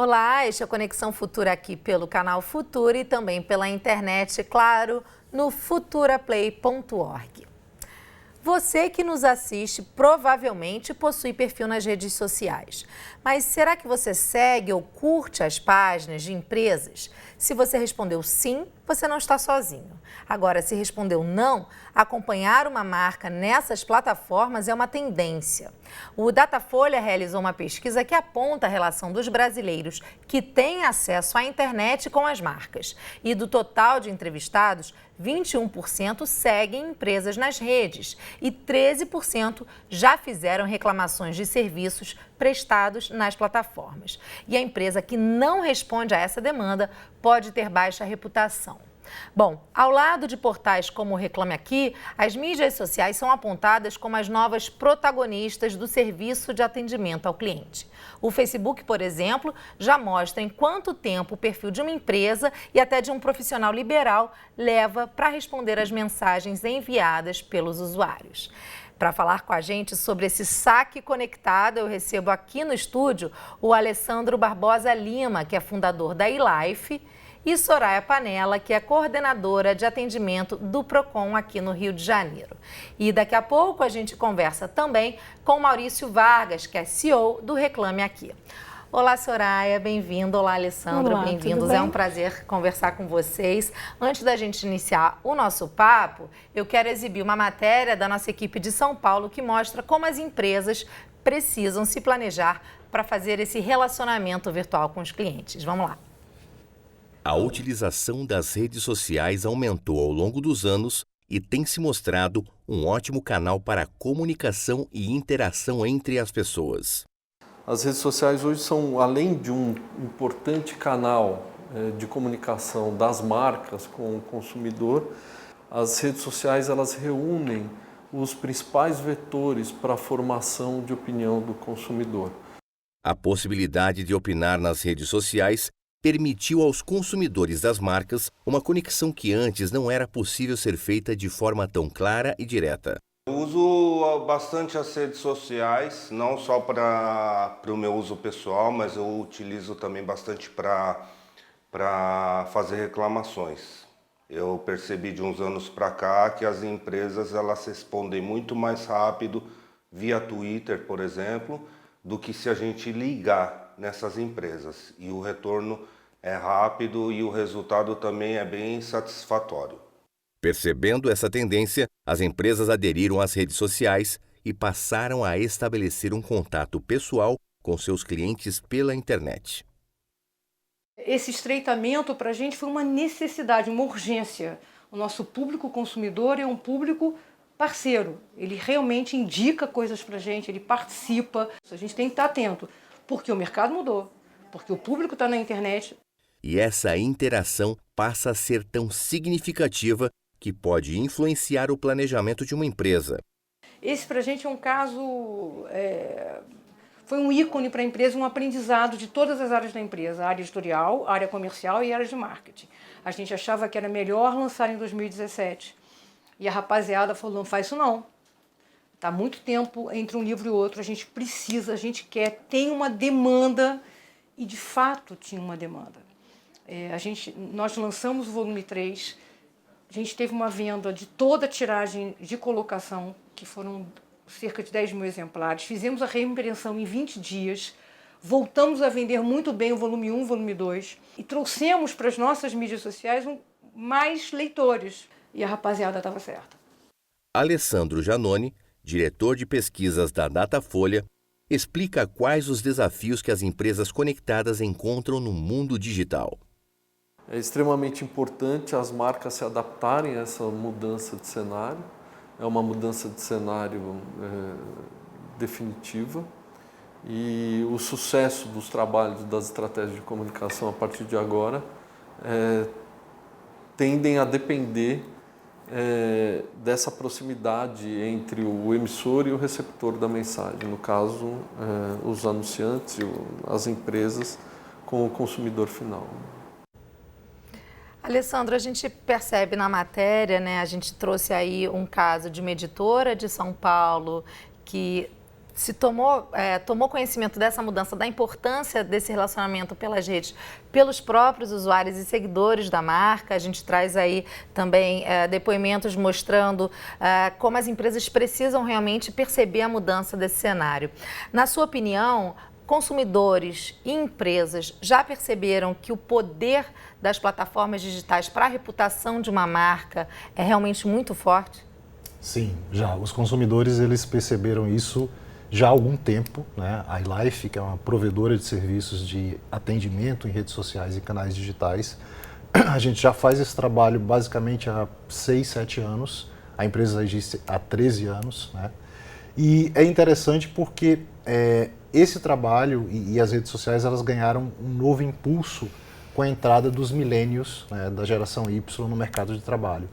Olá, este é a Conexão Futura aqui pelo canal Futura e também pela internet, claro, no futuraplay.org. Você que nos assiste provavelmente possui perfil nas redes sociais. Mas será que você segue ou curte as páginas de empresas? Se você respondeu sim, você não está sozinho. Agora, se respondeu não, acompanhar uma marca nessas plataformas é uma tendência. O Datafolha realizou uma pesquisa que aponta a relação dos brasileiros que têm acesso à internet com as marcas. E do total de entrevistados, 21% seguem empresas nas redes e 13% já fizeram reclamações de serviços prestados nas plataformas. E a empresa que não responde a essa demanda pode ter baixa reputação. Bom, ao lado de portais como o Reclame Aqui, as mídias sociais são apontadas como as novas protagonistas do serviço de atendimento ao cliente. O Facebook, por exemplo, já mostra em quanto tempo o perfil de uma empresa e até de um profissional liberal leva para responder às mensagens enviadas pelos usuários. Para falar com a gente sobre esse saque conectado, eu recebo aqui no estúdio o Alessandro Barbosa Lima, que é fundador da eLife, e Soraya Panella, que é coordenadora de atendimento do Procon aqui no Rio de Janeiro. E daqui a pouco a gente conversa também com Maurício Vargas, que é CEO do Reclame Aqui. Olá, Soraya, bem-vindo. Olá, Alessandro, bem-vindos. É um prazer conversar com vocês. Antes da gente iniciar o nosso papo, eu quero exibir uma matéria da nossa equipe de São Paulo que mostra como as empresas precisam se planejar para fazer esse relacionamento virtual com os clientes. Vamos lá. A utilização das redes sociais aumentou ao longo dos anos e tem se mostrado um ótimo canal para comunicação e interação entre as pessoas. As redes sociais hoje são, além de um importante canal de comunicação das marcas com o consumidor, as redes sociais elas reúnem os principais vetores para a formação de opinião do consumidor. A possibilidade de opinar nas redes sociais permitiu aos consumidores das marcas uma conexão que antes não era possível ser feita de forma tão clara e direta. Eu uso bastante as redes sociais, não só para o meu uso pessoal, mas eu utilizo também bastante para fazer reclamações. Eu percebi de uns anos para cá que as empresas elas respondem muito mais rápido via Twitter, por exemplo, do que se a gente ligar nessas empresas. E o retorno é rápido e o resultado também é bem satisfatório. Percebendo essa tendência, as empresas aderiram às redes sociais e passaram a estabelecer um contato pessoal com seus clientes pela internet. Esse estreitamento para a gente foi uma necessidade, uma urgência. O nosso público consumidor é um público parceiro. Ele realmente indica coisas para a gente, ele participa. A gente tem que estar atento, porque o mercado mudou, porque o público está na internet. E essa interação passa a ser tão significativa que pode influenciar o planejamento de uma empresa. Esse para a gente é um caso, foi um ícone para a empresa, um aprendizado de todas as áreas da empresa, área editorial, área comercial e área de marketing. A gente achava que era melhor lançar em 2017. E a rapaziada falou, não faz isso não. Está muito tempo entre um livro e outro, a gente precisa, a gente quer, tem uma demanda, e de fato tinha uma demanda. Nós lançamos o volume 3, a gente teve uma venda de toda a tiragem de colocação, que foram cerca de 10 mil exemplares, fizemos a reimpressão em 20 dias, voltamos a vender muito bem o volume 1, o volume 2, e trouxemos para as nossas mídias sociais mais leitores, e a rapaziada estava certa. Alessandro Janoni, diretor de pesquisas da Datafolha, explica quais os desafios que as empresas conectadas encontram no mundo digital. É extremamente importante as marcas se adaptarem a essa mudança de cenário. É uma mudança de cenário definitiva e o sucesso dos trabalhos das estratégias de comunicação a partir de agora tendem a depender dessa proximidade entre o emissor e o receptor da mensagem, no caso, os anunciantes, as empresas com o consumidor final. Alessandro, a gente percebe na matéria, né, a gente trouxe aí um caso de uma editora de São Paulo que se tomou conhecimento dessa mudança, da importância desse relacionamento pelas redes, pelos próprios usuários e seguidores da marca. A gente traz aí também depoimentos mostrando como as empresas precisam realmente perceber a mudança desse cenário. Na sua opinião, consumidores e empresas já perceberam que o poder das plataformas digitais para a reputação de uma marca é realmente muito forte? Sim, já. Os consumidores, eles perceberam isso já há algum tempo, né? A iLife, que é uma provedora de serviços de atendimento em redes sociais e canais digitais, a gente já faz esse trabalho basicamente há 6, 7 anos. A empresa existe há 13 anos, né? E é interessante porque esse trabalho e as redes sociais, elas ganharam um novo impulso com a entrada dos millennials, né, da geração Y no mercado de trabalho.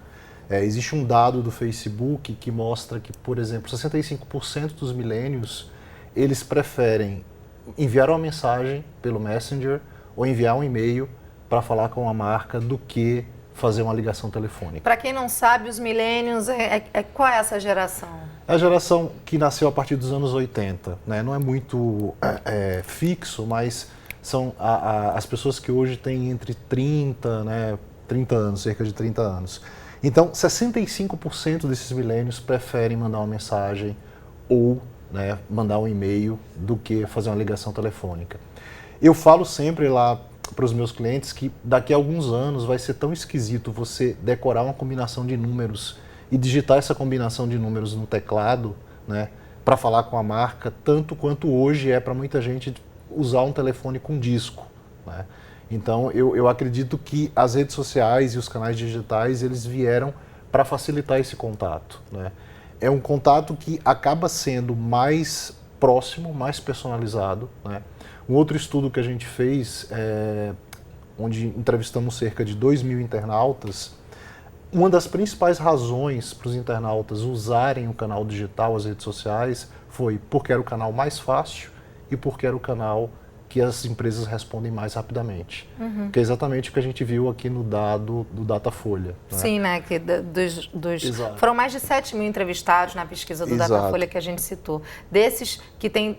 Existe um dado do Facebook que mostra que, por exemplo, 65% dos millennials, eles preferem enviar uma mensagem pelo Messenger ou enviar um e-mail para falar com a marca do que fazer uma ligação telefônica. Para quem não sabe, os millennials, qual é essa geração? É a geração que nasceu a partir dos anos 80, né? Não é muito fixo, mas são as pessoas que hoje têm entre 30, né, 30 anos, cerca de 30 anos. Então, 65% desses milênios preferem mandar uma mensagem ou, né, mandar um e-mail do que fazer uma ligação telefônica. Eu falo sempre lá para os meus clientes que daqui a alguns anos vai ser tão esquisito você decorar uma combinação de números e digitar essa combinação de números no teclado, né, para falar com a marca, tanto quanto hoje é para muita gente usar um telefone com disco, né? Então, eu acredito que as redes sociais e os canais digitais, eles vieram para facilitar esse contato, né? É um contato que acaba sendo mais próximo, mais personalizado, né? Um outro estudo que a gente fez, onde entrevistamos cerca de 2.000 internautas, uma das principais razões para os internautas usarem o canal digital, as redes sociais, foi porque era o canal mais fácil e porque era o canal que as empresas respondem mais rapidamente. Uhum. Que é exatamente o que a gente viu aqui no dado do Datafolha. Né? Sim, né? Que foram mais de 7.000 entrevistados na pesquisa do Datafolha que a gente citou. Desses que tem,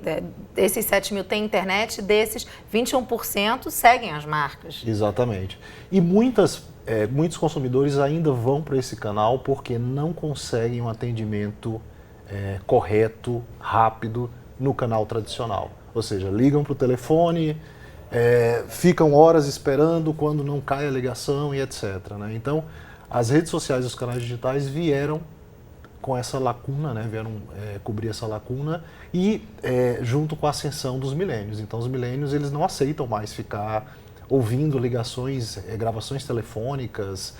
esses 7.000 têm internet, desses 21% seguem as marcas. Exatamente. E muitos consumidores ainda vão para esse canal porque não conseguem um atendimento correto, rápido, no canal tradicional. Ou seja, ligam para o telefone, ficam horas esperando quando não cai a ligação e etc. Né? Então, as redes sociais e os canais digitais vieram com essa lacuna, né? Vieram cobrir essa lacuna e junto com a ascensão dos milênios. Então, os milênios, eles não aceitam mais ficar ouvindo ligações, gravações telefônicas,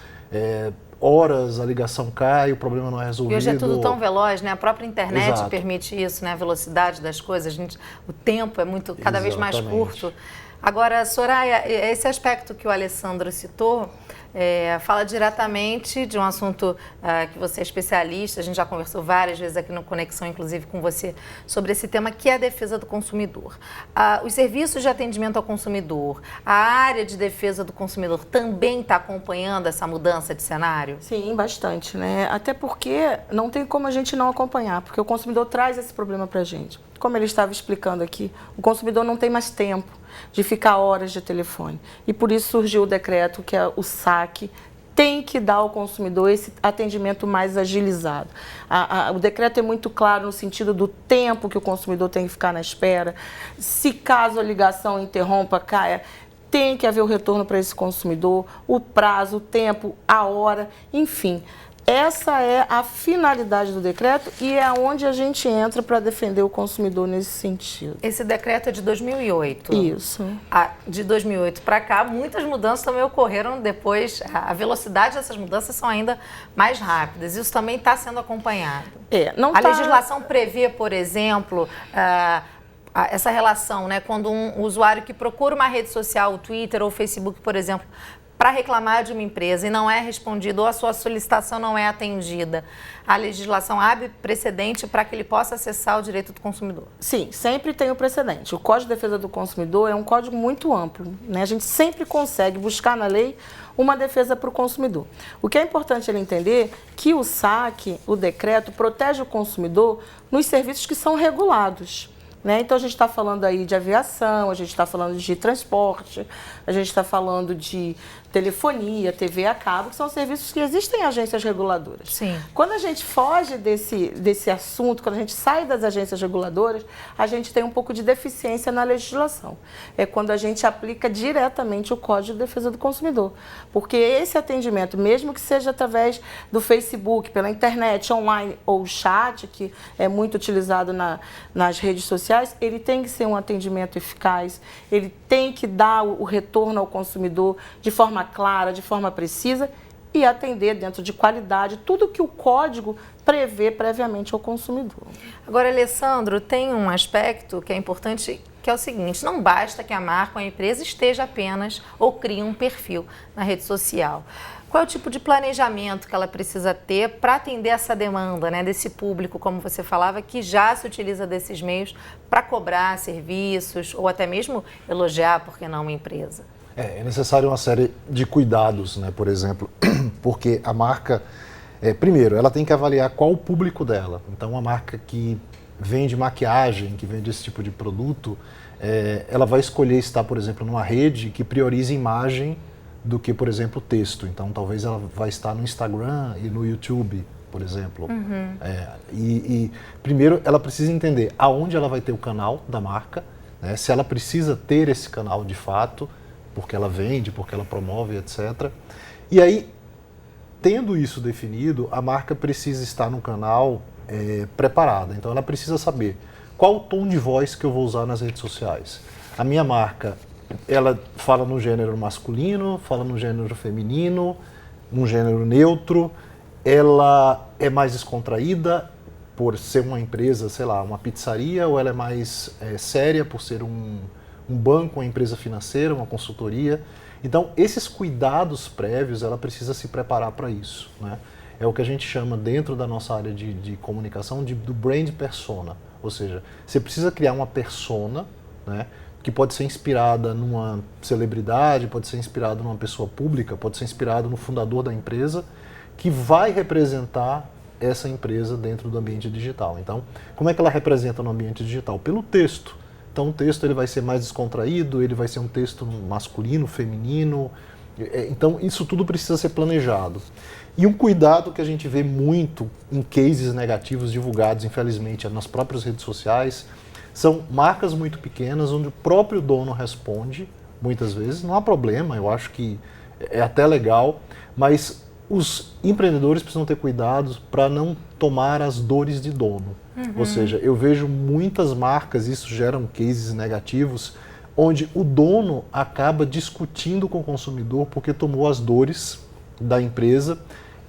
horas a ligação cai, o problema não é resolvido. E hoje é tudo tão veloz, né? A própria internet Exato. Permite isso, né? A velocidade das coisas, o tempo é cada vez mais curto. Agora, Soraya, esse aspecto que o Alessandro citou fala diretamente de um assunto que você é especialista, a gente já conversou várias vezes aqui no Conexão, inclusive com você, sobre esse tema que é a defesa do consumidor. Os serviços de atendimento ao consumidor, a área de defesa do consumidor também está acompanhando essa mudança de cenário? Sim, bastante, né? Até porque não tem como a gente não acompanhar, porque o consumidor traz esse problema para a gente. Como ele estava explicando aqui, o consumidor não tem mais tempo de ficar horas de telefone. E por isso surgiu o decreto, que é o SAC, tem que dar ao consumidor esse atendimento mais agilizado. O decreto é muito claro no sentido do tempo que o consumidor tem que ficar na espera. Se caso a ligação interrompa, caia, tem que haver o retorno para esse consumidor, o prazo, o tempo, a hora, enfim. Essa é a finalidade do decreto e é onde a gente entra para defender o consumidor nesse sentido. Esse decreto é de 2008. Isso. De 2008 para cá, muitas mudanças também ocorreram depois. A velocidade dessas mudanças são ainda mais rápidas. Isso também está sendo acompanhado. A legislação prevê, por exemplo, essa relação, né? Quando um usuário que procura uma rede social, o Twitter ou o Facebook, por exemplo, para reclamar de uma empresa e não é respondido ou a sua solicitação não é atendida, a legislação abre precedente para que ele possa acessar o direito do consumidor? Sim, sempre tem o precedente. O Código de Defesa do Consumidor é um código muito amplo, né? A gente sempre consegue buscar na lei uma defesa para o consumidor. O que é importante ele entender que o SAC, o decreto, protege o consumidor nos serviços que são regulados. Né? Então, a gente está falando aí de aviação, a gente está falando de transporte, a gente está falando de telefonia, TV a cabo, que são serviços que existem em agências reguladoras. Sim. Quando a gente foge desse assunto, quando a gente sai das agências reguladoras, a gente tem um pouco de deficiência na legislação. É quando a gente aplica diretamente o Código de Defesa do Consumidor. Porque esse atendimento, mesmo que seja através do Facebook, pela internet, online ou chat, que é muito utilizado nas redes sociais, ele tem que ser um atendimento eficaz, ele tem que dar o retorno ao consumidor de forma clara, de forma precisa e atender dentro de qualidade tudo que o código prevê previamente ao consumidor. Agora, Alessandro, tem um aspecto que é importante, que é o seguinte: não basta que a marca ou a empresa esteja apenas ou crie um perfil na rede social. Qual é o tipo de planejamento que ela precisa ter para atender essa demanda, né, desse público, como você falava, que já se utiliza desses meios para cobrar serviços ou até mesmo elogiar, por que não, uma empresa? É necessário uma série de cuidados, né? Por exemplo, porque a marca, primeiro, ela tem que avaliar qual o público dela. Então, uma marca que vende maquiagem, que vende esse tipo de produto, ela vai escolher estar, por exemplo, numa rede que prioriza imagem do que, por exemplo, texto. Então, talvez ela vai estar no Instagram e no YouTube, por exemplo. Primeiro, ela precisa entender aonde ela vai ter o canal da marca, né? Se ela precisa ter esse canal de fato, porque ela vende, porque ela promove, etc. E aí, tendo isso definido, a marca precisa estar no canal preparada. Então, ela precisa saber qual o tom de voz que eu vou usar nas redes sociais. A minha marca, ela fala no gênero masculino, fala no gênero feminino, num gênero neutro, ela é mais descontraída por ser uma empresa, sei lá, uma pizzaria, ou ela é mais séria por ser um banco, uma empresa financeira, uma consultoria. Então, esses cuidados prévios, ela precisa se preparar para isso, né? É o que a gente chama, dentro da nossa área de comunicação, do brand persona. Ou seja, você precisa criar uma persona, né, que pode ser inspirada numa celebridade, pode ser inspirada numa pessoa pública, pode ser inspirada no fundador da empresa, que vai representar essa empresa dentro do ambiente digital. Então, como é que ela representa no ambiente digital? Pelo texto. Então, o texto ele vai ser mais descontraído, ele vai ser um texto masculino, feminino. Então, isso tudo precisa ser planejado. E um cuidado que a gente vê muito em cases negativos divulgados, infelizmente, nas próprias redes sociais, são marcas muito pequenas, onde o próprio dono responde, muitas vezes. Não há problema, eu acho que é até legal, mas os empreendedores precisam ter cuidado para não tomar as dores de dono. Ou seja, eu vejo muitas marcas, isso gera cases negativos, onde o dono acaba discutindo com o consumidor porque tomou as dores da empresa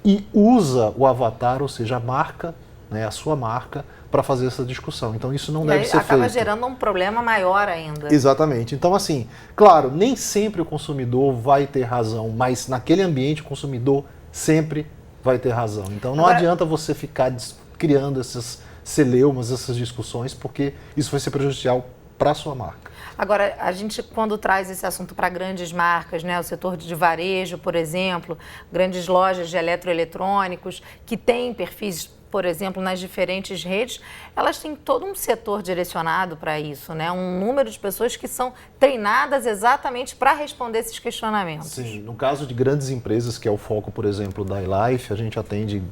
e usa o avatar, ou seja, a marca, né, a sua marca, para fazer essa discussão. Então isso não deve ser feito. Acaba gerando um problema maior ainda. Exatamente. Então, assim, claro, nem sempre o consumidor vai ter razão, mas naquele ambiente o consumidor sempre vai ter razão. Então não adianta você ficar criando essas celeumas, essas discussões, porque isso vai ser prejudicial para a sua marca. Agora, a gente, quando traz esse assunto para grandes marcas, né, o setor de varejo, por exemplo, grandes lojas de eletroeletrônicos, que têm perfis, por exemplo, nas diferentes redes, elas têm todo um setor direcionado para isso, né? Um número de pessoas que são treinadas exatamente para responder esses questionamentos. Sim, no caso de grandes empresas, que é o foco, por exemplo, da iLife, a gente atende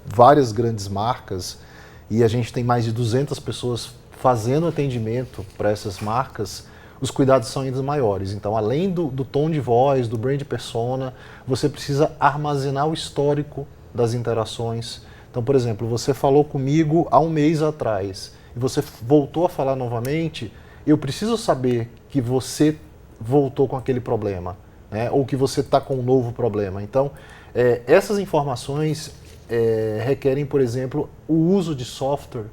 várias grandes marcas e a gente tem mais de 200 pessoas fazendo atendimento para essas marcas. Os cuidados são ainda maiores. Então, além do tom de voz, do brand persona, você precisa armazenar o histórico das interações. Então, por exemplo, você falou comigo há um mês atrás e você voltou a falar novamente, eu preciso saber que você voltou com aquele problema, né? Ou que você está com um novo problema. Então, essas informações requerem, por exemplo, o uso de software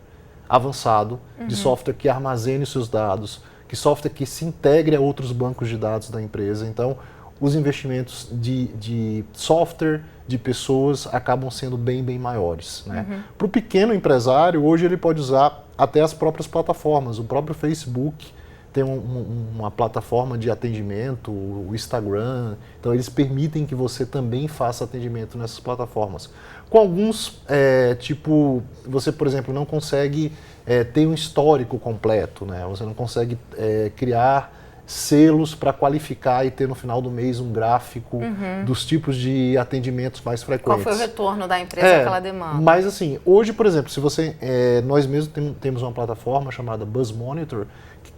avançado, de software que armazene os seus dados, que software que se integre a outros bancos de dados da empresa. Então, os investimentos de software, de pessoas, acabam sendo bem maiores, né? Para o pequeno empresário, hoje ele pode usar até as próprias plataformas. O próprio Facebook tem uma plataforma de atendimento, o Instagram, então eles permitem que você também faça atendimento nessas plataformas. Com alguns, você, por exemplo, não consegue ter um histórico completo, né? Você não consegue criar selos para qualificar e ter no final do mês um gráfico dos tipos de atendimentos mais frequentes. Qual foi o retorno da empresa àquela demanda? Mas assim, hoje, por exemplo, se você, nós mesmos temos uma plataforma chamada Buzz Monitor,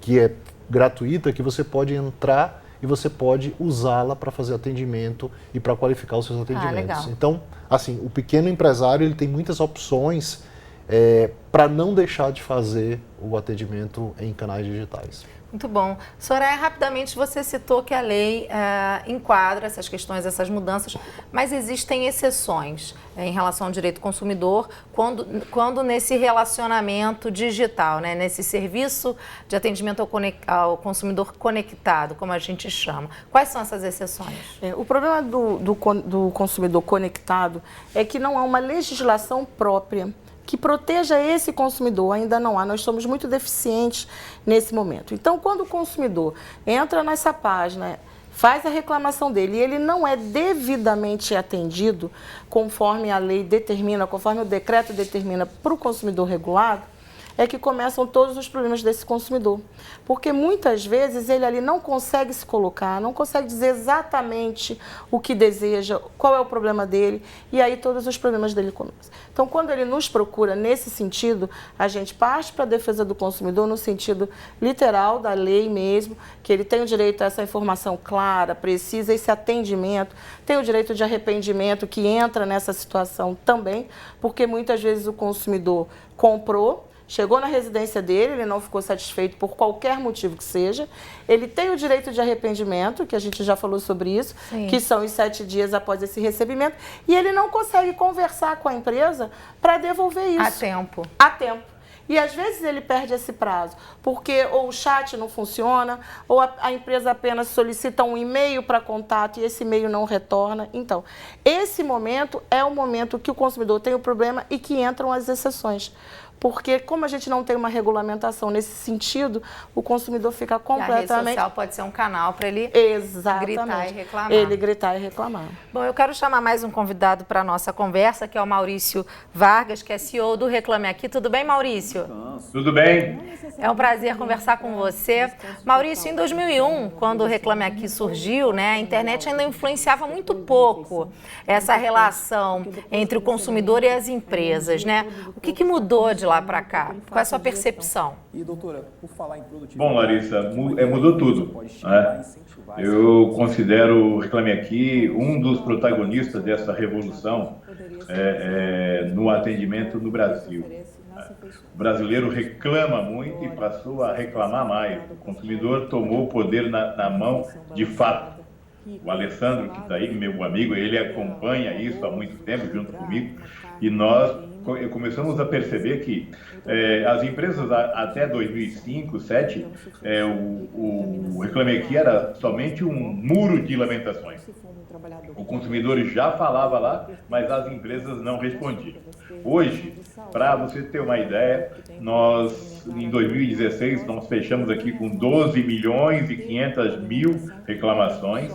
que é gratuita, que você pode entrar e você pode usá-la para fazer atendimento e para qualificar os seus atendimentos. Legal. Então, assim, o pequeno empresário ele tem muitas opções para não deixar de fazer o atendimento em canais digitais. Muito bom. Soraya, rapidamente você citou que a lei enquadra essas questões, essas mudanças, mas existem exceções em relação ao direito do consumidor quando nesse relacionamento digital, né, nesse serviço de atendimento ao consumidor conectado, como a gente chama. Quais são essas exceções? O problema do consumidor conectado é que não há uma legislação própria que proteja esse consumidor, ainda não há. Nós somos muito deficientes nesse momento. Então, quando o consumidor entra nessa página, faz a reclamação dele e ele não é devidamente atendido, conforme a lei determina, conforme o decreto determina para o consumidor regulado, é que começam todos os problemas desse consumidor. Porque muitas vezes ele ali não consegue se colocar, não consegue dizer exatamente o que deseja, qual é o problema dele, e aí todos os problemas dele começam. Então, quando ele nos procura nesse sentido, a gente parte para a defesa do consumidor no sentido literal da lei mesmo, que ele tem o direito a essa informação clara, precisa, esse atendimento, tem o direito de arrependimento que entra nessa situação também, porque muitas vezes o consumidor comprou, chegou na residência dele, ele não ficou satisfeito por qualquer motivo que seja. Ele tem o direito de arrependimento, que a gente já falou sobre isso, Sim. que são os 7 dias após esse recebimento. E ele não consegue conversar com a empresa para devolver isso. A tempo. A tempo. E às vezes ele perde esse prazo, porque ou o chat não funciona, ou a empresa apenas solicita um e-mail para contato e esse e-mail não retorna. Então, esse momento é o momento que o consumidor tem o problema e que entram as exceções. Porque, como a gente não tem uma regulamentação nesse sentido, o consumidor fica completamente... E a rede social pode ser um canal para ele gritar e reclamar. Ele gritar e reclamar. Bom, eu quero chamar mais um convidado para a nossa conversa, que é o Maurício Vargas, que é CEO do Reclame Aqui. Tudo bem, Maurício? Tudo bem. É um prazer conversar com você. Maurício, em 2001, quando o Reclame Aqui surgiu, né, a internet ainda influenciava muito pouco essa relação entre o consumidor e as empresas, né? O que mudou de lá para cá? Qual é a sua percepção? Bom, Larissa, mudou tudo, né? Eu considero o Reclame Aqui um dos protagonistas dessa revolução no atendimento no Brasil. O brasileiro reclama muito e passou a reclamar mais. O consumidor tomou o poder na mão de fato. O Alessandro, que está aí, meu amigo, ele acompanha isso há muito tempo junto comigo, e nós começamos a perceber que as empresas até 2005, 2007, o Reclame Aqui era somente um muro de lamentações. O consumidor já falava lá, mas as empresas não respondiam. Hoje, para você ter uma ideia, nós, em 2016, nós fechamos aqui com 12 milhões e 500 mil reclamações,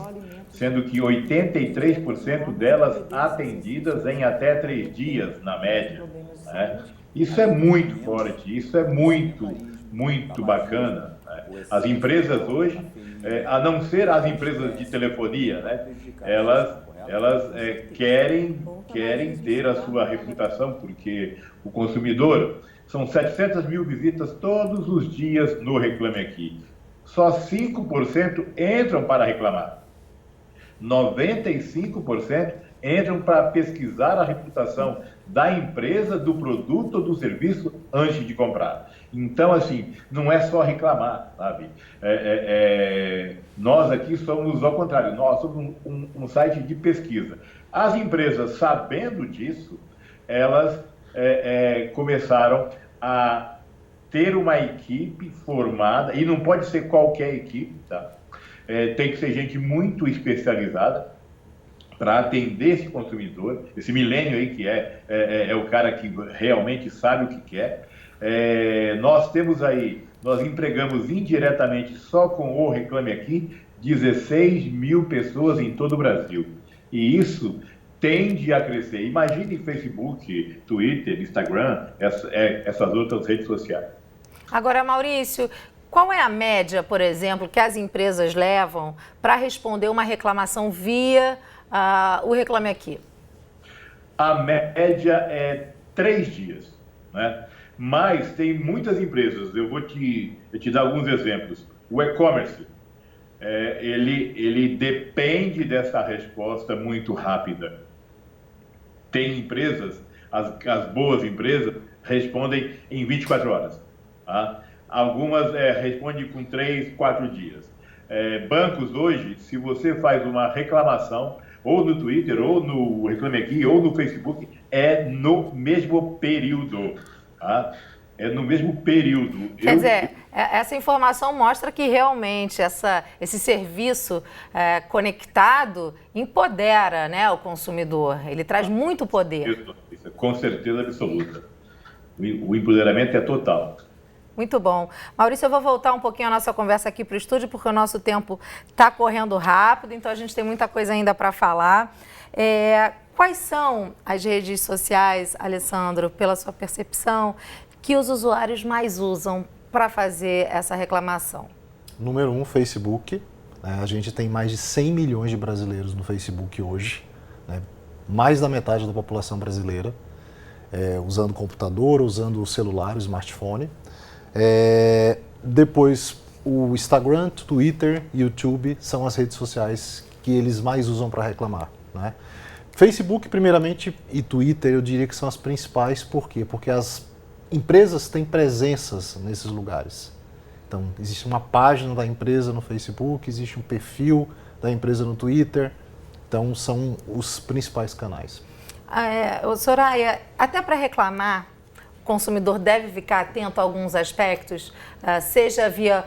sendo que 83% delas atendidas em até 3 dias, na média, né? Isso é muito forte, isso é muito bacana, né? As empresas hoje, a não ser as empresas de telefonia, né? Elas querem ter a sua reputação, porque o consumidor, são 700 mil visitas todos os dias no Reclame Aqui. Só 5% entram para reclamar. 95% entram para pesquisar a reputação da empresa, do produto ou do serviço antes de comprar. Então, assim, não é só reclamar, sabe? Nós aqui somos ao contrário, nós somos um site de pesquisa. As empresas, sabendo disso, elas começaram a ter uma equipe formada, e não pode ser qualquer equipe, tá? tem que ser gente muito especializada para atender esse consumidor, esse milênio aí que é o cara que realmente sabe o que quer. Nós empregamos indiretamente só com o Reclame Aqui 16 mil pessoas em todo o Brasil. E isso tende a crescer. Imagine Facebook, Twitter, Instagram, essas outras redes sociais. Agora, Maurício, qual é a média, por exemplo, que as empresas levam para responder uma reclamação via o Reclame Aqui? A média é 3 dias, né? Mas tem muitas empresas, eu vou te dar alguns exemplos. O e-commerce, ele depende dessa resposta muito rápida. Tem empresas, as boas empresas, respondem em 24 horas. Tá? Algumas respondem com 3, 4 dias. Bancos hoje, se você faz uma reclamação, ou no Twitter, ou no Reclame Aqui, ou no Facebook, é no mesmo período. Tá? É no mesmo período. Quer dizer, essa informação mostra que realmente esse serviço conectado empodera, né, o consumidor. Ele traz muito poder. Isso, com certeza absoluta. O empoderamento é total. Muito bom. Maurício, eu vou voltar um pouquinho a nossa conversa aqui para o estúdio, porque o nosso tempo está correndo rápido, então a gente tem muita coisa ainda para falar. Quais são as redes sociais, Alessandro, pela sua percepção, que os usuários mais usam para fazer essa reclamação? Número 1, Facebook. A gente tem mais de 100 milhões de brasileiros no Facebook hoje, né? Mais da metade da população brasileira, usando computador, usando o celular, o smartphone. Depois, o Instagram, Twitter, YouTube são as redes sociais que eles mais usam para reclamar, né? Facebook, primeiramente, e Twitter, eu diria que são as principais. Por quê? Porque as empresas têm presenças nesses lugares. Então, existe uma página da empresa no Facebook, existe um perfil da empresa no Twitter. Então, são os principais canais. Soraya, até para reclamar, o consumidor deve ficar atento a alguns aspectos, seja via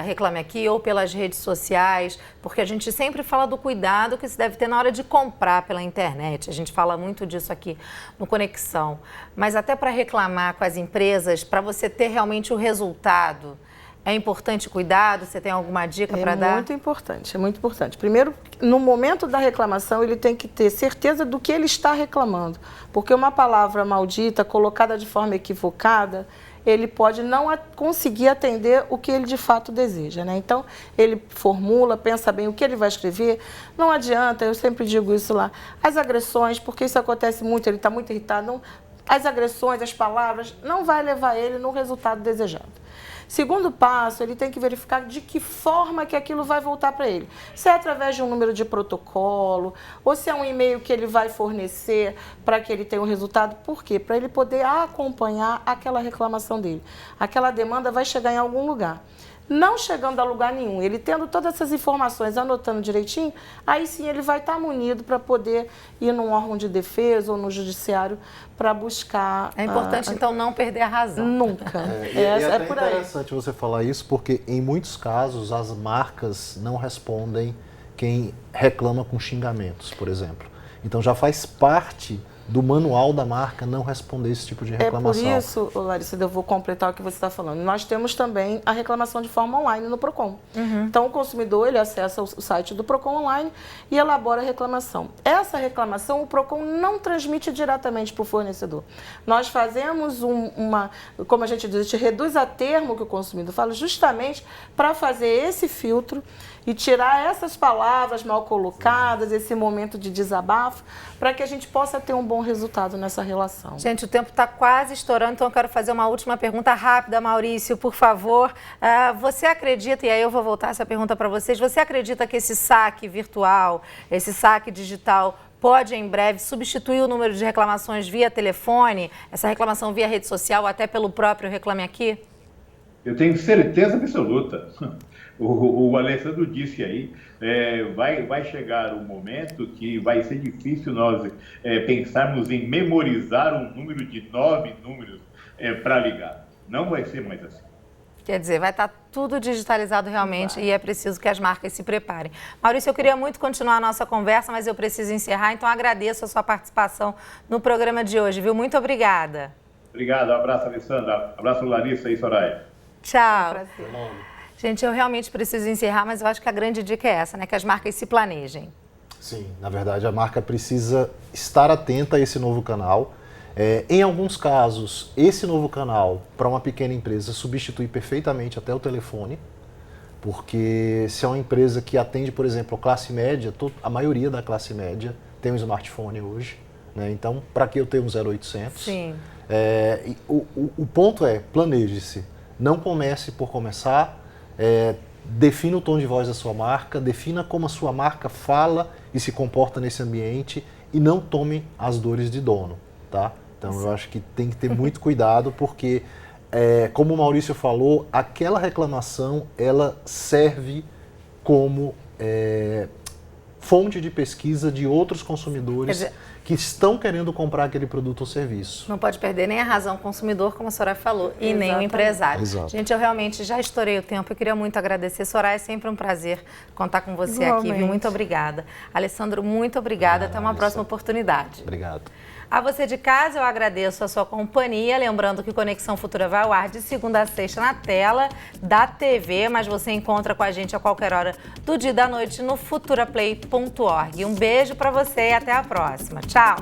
Reclame Aqui ou pelas redes sociais, porque a gente sempre fala do cuidado que se deve ter na hora de comprar pela internet. A gente fala muito disso aqui no Conexão. Mas até para reclamar com as empresas, para você ter realmente o resultado, é importante cuidado? Você tem alguma dica para dar? É muito importante. Primeiro, no momento da reclamação, ele tem que ter certeza do que ele está reclamando. Porque uma palavra maldita, colocada de forma equivocada, ele pode não conseguir atender o que ele de fato deseja, né? Então, ele formula, pensa bem o que ele vai escrever. Não adianta, eu sempre digo isso lá, as agressões, porque isso acontece muito, ele está muito irritado, não, as agressões, as palavras, não vai levar ele no resultado desejado. Segundo passo, ele tem que verificar de que forma que aquilo vai voltar para ele. Se é através de um número de protocolo, ou se é um e-mail que ele vai fornecer para que ele tenha o resultado. Por quê? Para ele poder acompanhar aquela reclamação dele. Aquela demanda vai chegar em algum lugar. Não chegando a lugar nenhum, ele tendo todas essas informações, anotando direitinho, aí sim ele vai estar munido para poder ir num órgão de defesa ou no judiciário para buscar... É importante, então, não perder a razão. Nunca. É por aí. É interessante você falar isso, porque em muitos casos as marcas não respondem quem reclama com xingamentos, por exemplo. Então já faz parte do manual da marca não responder esse tipo de reclamação. É por isso, Larissa, eu vou completar o que você está falando. Nós temos também a reclamação de forma online no PROCON. Então, o consumidor ele acessa o site do PROCON online e elabora a reclamação. Essa reclamação, o PROCON não transmite diretamente para o fornecedor. Nós fazemos como a gente diz, a gente reduz a termo que o consumidor fala, justamente para fazer esse filtro e tirar essas palavras mal colocadas, esse momento de desabafo, para que a gente possa ter um bom resultado nessa relação. Gente, o tempo está quase estourando, então eu quero fazer uma última pergunta rápida, Maurício, por favor. Você acredita, e aí eu vou voltar essa pergunta para vocês, você acredita que esse saque virtual, esse saque digital, pode em breve substituir o número de reclamações via telefone, essa reclamação via rede social, até pelo próprio Reclame Aqui? Eu tenho certeza absoluta. O Alessandro disse aí, vai chegar um momento que vai ser difícil nós pensarmos em memorizar um número de 9 números para ligar. Não vai ser mais assim. Quer dizer, vai estar tudo digitalizado realmente e é preciso que as marcas se preparem. Maurício, eu queria muito continuar a nossa conversa, mas eu preciso encerrar, então agradeço a sua participação no programa de hoje, viu? Muito obrigada. Obrigado, um abraço, Alessandra. Abraço, Larissa e Soraya. Tchau. Gente, eu realmente preciso encerrar, mas eu acho que a grande dica é essa, né? Que as marcas se planejem. Sim, na verdade a marca precisa estar atenta a esse novo canal. Em alguns casos, esse novo canal, para uma pequena empresa, substitui perfeitamente até o telefone, porque se é uma empresa que atende, por exemplo, a classe média, a maioria da classe média tem um smartphone hoje, né? Então, para que eu ter um 0800? Sim. O ponto é, planeje-se, não comece por começar, defina o tom de voz da sua marca, defina como a sua marca fala e se comporta nesse ambiente e não tome as dores de dono, tá? Então eu acho que tem que ter muito cuidado porque, como o Maurício falou, aquela reclamação ela serve como fonte de pesquisa de outros consumidores que estão querendo comprar aquele produto ou serviço. Não pode perder nem a razão consumidor, como a Soraya falou, e nem o empresário. Exato. Gente, eu realmente já estourei o tempo, eu queria muito agradecer. Soraya, é sempre um prazer contar com você aqui, viu? Muito obrigada. Alessandro, muito obrigada. Até uma próxima oportunidade. Obrigado. A você de casa, eu agradeço a sua companhia. Lembrando que Conexão Futura vai ao ar de segunda a sexta na tela da TV, mas você encontra com a gente a qualquer hora do dia e da noite no futuraplay.org. Um beijo para você e até a próxima. Tchau!